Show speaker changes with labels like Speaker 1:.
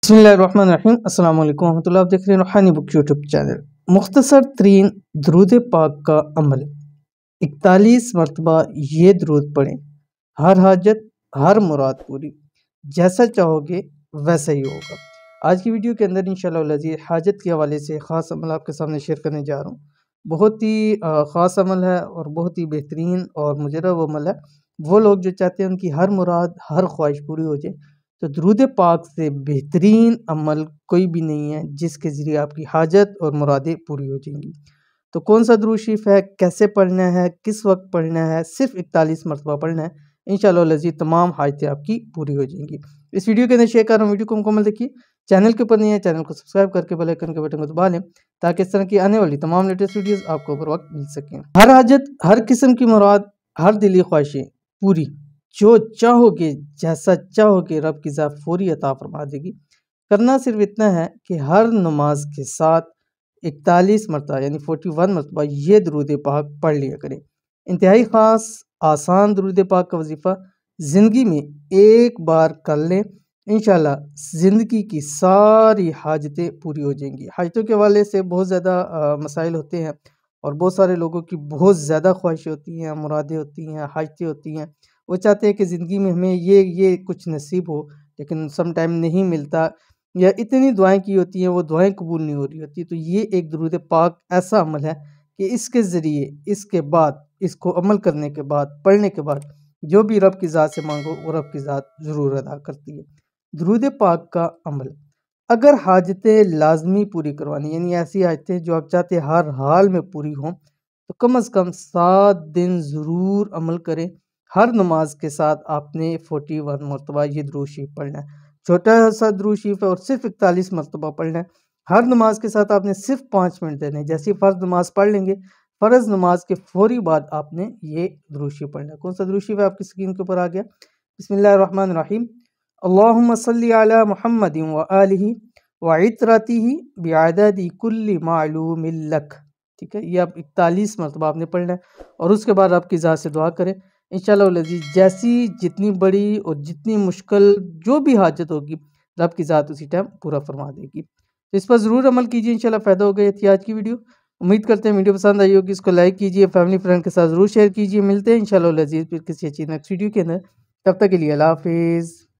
Speaker 1: बिस्मिल्लाहिर्रहमानिर्रहीम। अस्सलाम वालेकुम रहमतुल्लाह। आप देख रहे हैं रूहानी बुक यूट्यूब चैनल। मुख्तसर तरीन दरूद पाक का अमल 41 मरतबा ये दरूद पढ़ें, हर हाजत हर मुराद पूरी, जैसा चाहोगे वैसा ही होगा। आज की वीडियो के अंदर इंशाअल्लाह हाजत के हवाले से ख़ास अमल आपके सामने शेयर करने जा रहा हूँ। बहुत ही ख़ास अमल है और बहुत ही बेहतरीन और मुजरब अमल है। वो लोग जो चाहते हैं उनकी हर मुराद हर ख्वाहिश पूरी हो जाए, तो दरूद पाक से बेहतरीन अमल कोई भी नहीं है जिसके ज़रिए आपकी हाजत और मुरादें पूरी हो जाएंगी। तो कौन सा दरूद शरीफ है, कैसे पढ़ना है, किस वक्त पढ़ना है, सिर्फ 41 मरतबा पढ़ना है। इंशाअल्लाह लज़ीज़ तमाम हाजतें आपकी पूरी हो जाएंगी। इस वीडियो के अंदर शेयर कर रहा हूँ, वीडियो को मुकम्मल देखिए। चैनल के ऊपर नहीं है, चैनल को सब्सक्राइब करके बेल आइकन के बटन को दबा लें ताकि इस तरह की आने वाली तमाम लेटेस्ट वीडियोस आपको बर वक्त मिल सकें। हर हाजत हर किस्म की मुराद हर दिली ख्वाहिशें पूरी, जो चाहोगे जैसा चाहोगे रब की ज़ात फौरी अता फरमा देगी। करना सिर्फ इतना है कि हर नमाज के साथ 41 मरतबा यानी 41 मरतबा ये दरूद पाक पढ़ लिया करें। इंतहाई ख़ास आसान दरूद पाक का वजीफ़ा ज़िंदगी में एक बार कर लें, इंशाअल्लाह ज़िंदगी की सारी हाजतें पूरी हो जाएंगी। हाजतों के हवाले से बहुत ज़्यादा मसाइल होते हैं और बहुत सारे लोगों की बहुत ज़्यादा ख्वाहिशें होती हैं, मुरादें होती हैं, हाजतें होती हैं। वो चाहते हैं कि ज़िंदगी में हमें ये कुछ नसीब हो, लेकिन सम टाइम नहीं मिलता, या इतनी दुआएं की होती हैं वो दुआएं कबूल नहीं हो रही होती। तो ये एक दरूद पाक ऐसा अमल है कि इसके ज़रिए इसके बाद इसको अमल करने के बाद पढ़ने के बाद जो भी रब की ज़ात से मांगो वो रब की ज़ात ज़रूर अदा करती है। दरूद पाक का अमल, अगर हाजतें लाजमी पूरी करवानी यानी ऐसी हाजतें जो आप चाहते हर हाल में पूरी हों, तो कम से कम 7 दिन ज़रूर अमल करें। हर नमाज के साथ आपने 41 मरतबा ये दरूद शरीफ पढ़ना है। छोटा सा दरूद शरीफ है और सिर्फ 41 मरतबा पढ़ना है। हर नमाज के साथ आपने सिर्फ 5 मिनट देने हैं। जैसे फ़र्ज़ नमाज पढ़ लेंगे, फ़र्ज़ नमाज के फौरी बाद आपने ये दरूद शरीफ पढ़ना है। कौन सा दरूद शरीफ है आपकी स्क्रीन के ऊपर आ गया। बिस्मिल्लाहिर्रहमानिर्रहीम। अल्लाहुम्मा सल्ली अला मुहम्मदिन व आलिहि व इतरतिहि बिअददि कुल्लि मालूमिन लक। ठीक है, ये आप 41 मरतबा आपने पढ़ना है और उसके बाद आपकी ज़ात से दुआ करें। इंशाअल्लाह लज़ीज़ जैसी जितनी बड़ी और जितनी मुश्किल जो भी हाजत होगी रब की ज़ात उसी टाइम पूरा फरमा देगी। तो इस पर ज़रूर अमल कीजिए, इंशाअल्लाह फ़ायदा हो गया थी आज की वीडियो। उम्मीद करते हैं वीडियो पसंद आई होगी। इसको लाइक कीजिए, फैमिली फ्रेंड के साथ ज़रूर शेयर कीजिए। मिलते हैं इंशाअल्लाह लज़ीज़ फिर किसी अच्छी नेक्स्ट वीडियो के अंदर। तब तक के लिए अल्लाह हाफ़िज़।